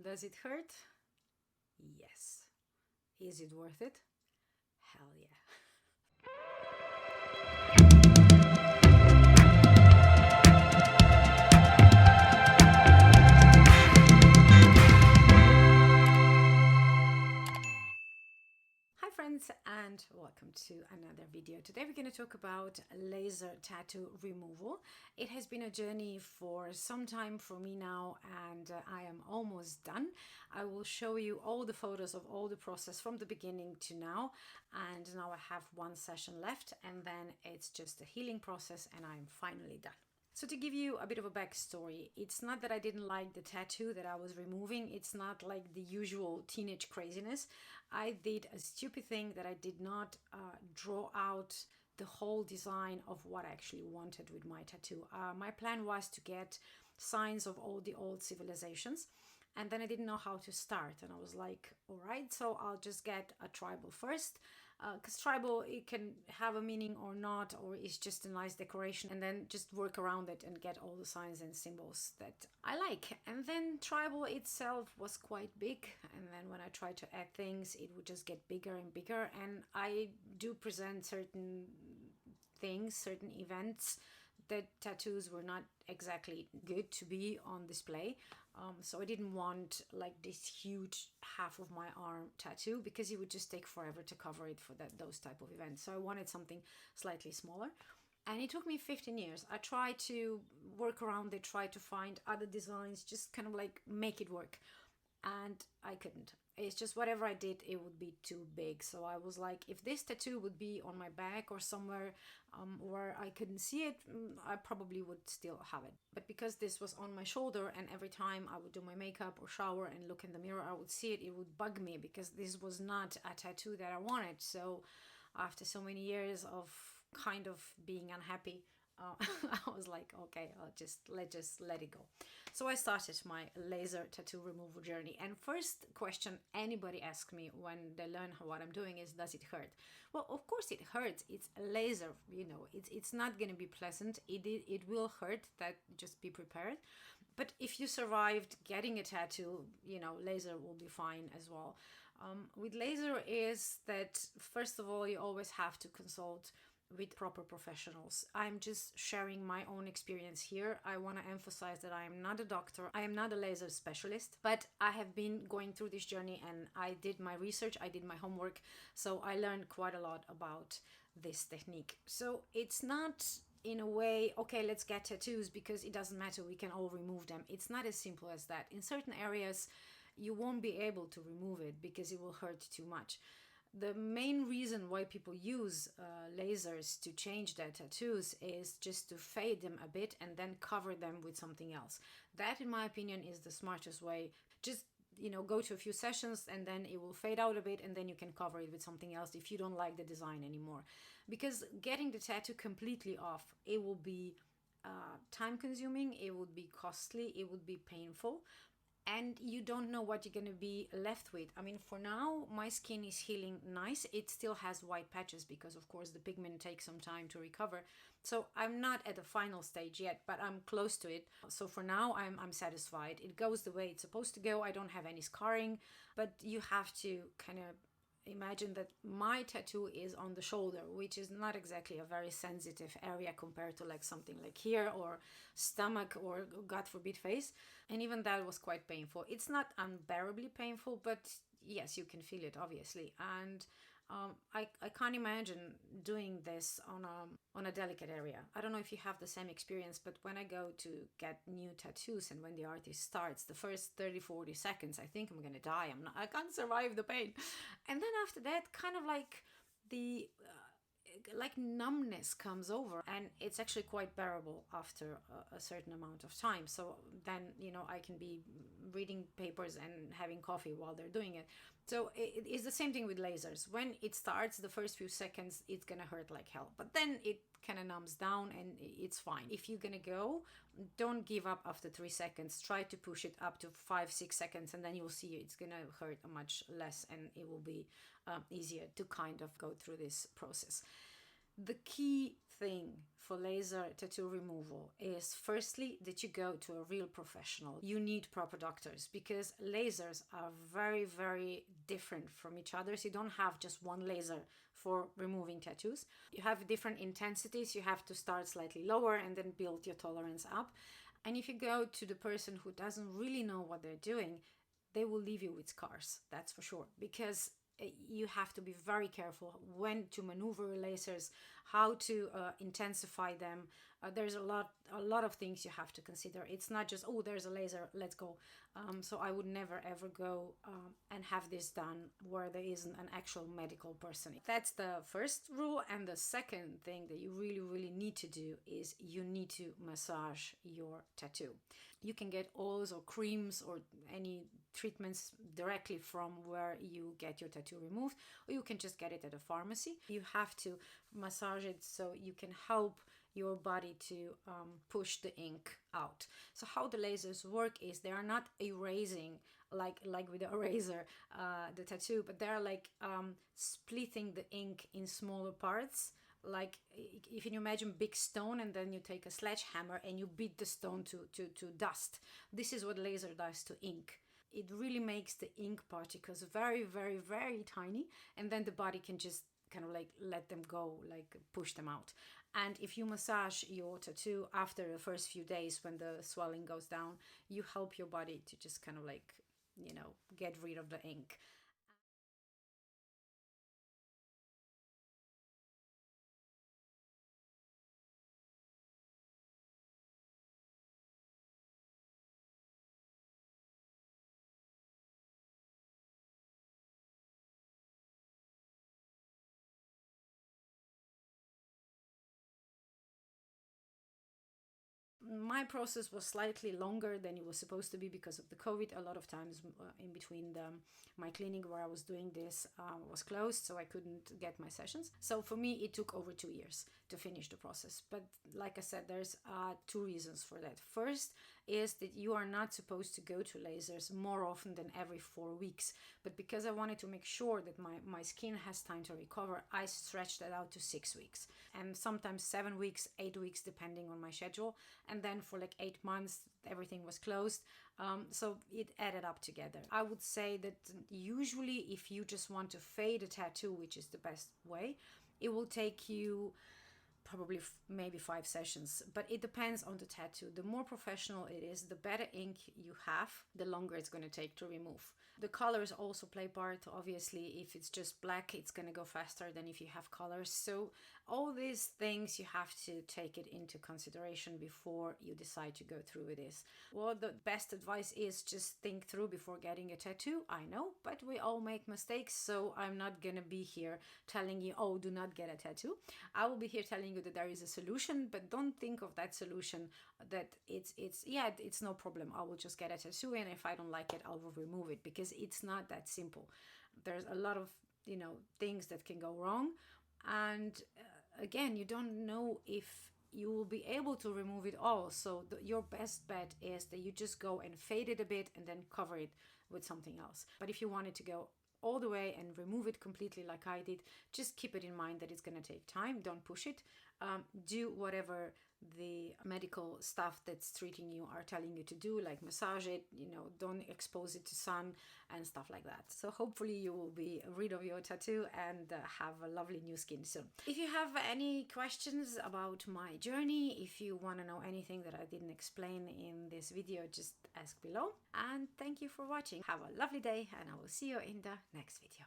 Does it hurt? Yes. Is it worth it? Hell yeah. Hi friends, and welcome to another video. Today we're going to talk about laser tattoo removal. It has been a journey for some time for me now, and I am almost done. I will show you all the photos of all the process from the beginning to now, and now I have one session left, and then it's just a healing process and I'm finally done. So to give you a bit of a backstory, it's not that I didn't like the tattoo that I was removing. It's not like the usual teenage craziness. I did a stupid thing that I did not draw out the whole design of what I actually wanted with my tattoo. My plan was to get signs of all the old civilizations, and then I didn't know how to start, and I was like, all right, so I'll just get a tribal first, because tribal, it can have a meaning or not, or it's just a nice decoration, and then just work around it and get all the signs and symbols that I like. And then tribal itself was quite big, and then when I tried to add things, it would just get bigger and bigger. And I do present certain things, certain events, that tattoos were not exactly good to be on display. So I didn't want like this huge half of my arm tattoo, because it would just take forever to cover it for those type of events. So I wanted something slightly smaller. And it took me 15 years. I tried to work around it, try to find other designs, just kind of like make it work. And I couldn't. It's just whatever I did, it would be too big. So I was like, if this tattoo would be on my back or somewhere where I couldn't see it, I probably would still have it. But because this was on my shoulder, and every time I would do my makeup or shower and look in the mirror, I would see it, it would bug me, because this was not a tattoo that I wanted. So after so many years of kind of being unhappy, I was like, okay, let's just let it go. So I started my laser tattoo removal journey. And first question anybody asks me when they learn what I'm doing is, does it hurt? Well, of course it hurts. It's a laser, it's not going to be pleasant. It will hurt. That, just be prepared. But if you survived getting a tattoo, laser will be fine as well. With laser is that, first of all, you always have to consult with proper professionals. I'm just sharing my own experience here. I want to emphasize that I am not a doctor. I am not a laser specialist, but I have been going through this journey, and I did my research, I did my homework, so I learned quite a lot about this technique. So it's not in a way, okay, let's get tattoos because it doesn't matter, we can all remove them. It's not as simple as that. In certain areas, you won't be able to remove it because it will hurt too much. The main reason why people use lasers to change their tattoos is just to fade them a bit and then cover them with something else. That, in my opinion, is the smartest way. Just go to a few sessions, and then it will fade out a bit, and then you can cover it with something else if you don't like the design anymore. Because getting the tattoo completely off, it will be time consuming, it would be costly, it would be painful, and you don't know what you're going to be left with. I mean, for now, my skin is healing nice. It still has white patches because, of course, the pigment takes some time to recover. So I'm not at the final stage yet, but I'm close to it. So for now, I'm satisfied. It goes the way it's supposed to go. I don't have any scarring, but you have to kind of imagine that my tattoo is on the shoulder, which is not exactly a very sensitive area compared to like something like here or stomach or, God forbid, face. And even that was quite painful. It's not unbearably painful, but yes, you can feel it, obviously. And I can't imagine doing this on a delicate area. I don't know if you have the same experience, but when I go to get new tattoos and when the artist starts, the first 30-40 seconds, I think I'm gonna die. I can't survive the pain. And then after that, kind of like the like numbness comes over, and it's actually quite bearable after a certain amount of time. So then I can be reading papers and having coffee while they're doing it. So it's the same thing with lasers. When it starts, the first few seconds it's gonna hurt like hell, but then it kind of numbs down and it's fine. If you're gonna go, don't give up after 3 seconds. Try to push it up to 5-6 seconds, and then you'll see it's gonna hurt much less, and it will be easier to kind of go through this process. The key thing for laser tattoo removal is firstly that you go to a real professional. You need proper doctors because lasers are very, very different from each other. So you don't have just one laser for removing tattoos. You have different intensities. You have to start slightly lower and then build your tolerance up. And if you go to the person who doesn't really know what they're doing, they will leave you with scars, that's for sure, because you have to be very careful when to maneuver lasers, how to intensify them. There's a lot of things you have to consider. It's not just, oh, there's a laser, let's go. So I would never ever go and have this done where there isn't an actual medical person. That's the first rule. And the second thing that you really, really need to do is you need to massage your tattoo. You can get oils or creams or any treatments directly from where you get your tattoo removed, or you can just get it at a pharmacy. You have to massage it so you can help your body to push the ink out. So how the lasers work is they are not erasing like with the eraser the tattoo, but they're like splitting the ink in smaller parts. Like if you imagine big stone and then you take a sledgehammer and you beat the stone to dust. This is what laser does to ink. It really makes the ink particles very, very, very tiny, and then the body can just kind of like let them go, like push them out. And if you massage your tattoo after the first few days when the swelling goes down, you help your body to just kind of like, you know, get rid of the ink. My process was slightly longer than it was supposed to be because of the COVID. A lot of times in between my clinic where I was doing this was closed, so I couldn't get my sessions. So for me, it took over 2 years to finish the process. But like I said, there's two reasons for that. First is that you are not supposed to go to lasers more often than every 4 weeks. But because I wanted to make sure that my skin has time to recover, I stretched that out to 6 weeks. And sometimes 7 weeks, 8 weeks, depending on my schedule. And then for like 8 months, everything was closed. So it added up together. I would say that usually if you just want to fade a tattoo, which is the best way, it will take you probably maybe 5 sessions, but it depends on the tattoo. The more professional it is, the better ink you have, the longer it's going to take to remove. The colors also play part. Obviously, if it's just black, it's going to go faster than if you have colors. So all these things you have to take it into consideration before you decide to go through with this. Well, the best advice is just think through before getting a tattoo. I know, but we all make mistakes, so I'm not gonna be here telling you, oh, do not get a tattoo. I will be here telling you that there is a solution, but don't think of that solution that it's no problem. I will just get a tattoo, and if I don't like it, I will remove it, because it's not that simple. There's a lot of things that can go wrong, and again, you don't know if you will be able to remove it all. So your best bet is that you just go and fade it a bit and then cover it with something else. But if you wanted to go all the way and remove it completely like I did, just keep it in mind that it's going to take time. Don't push it. Do whatever the medical staff that's treating you are telling you to do, like massage it, don't expose it to sun and stuff like that. So hopefully you will be rid of your tattoo and have a lovely new skin soon. If you have any questions about my journey, if you want to know anything that I didn't explain in this video, just ask below. And thank you for watching. Have a lovely day, and I will see you in the next video.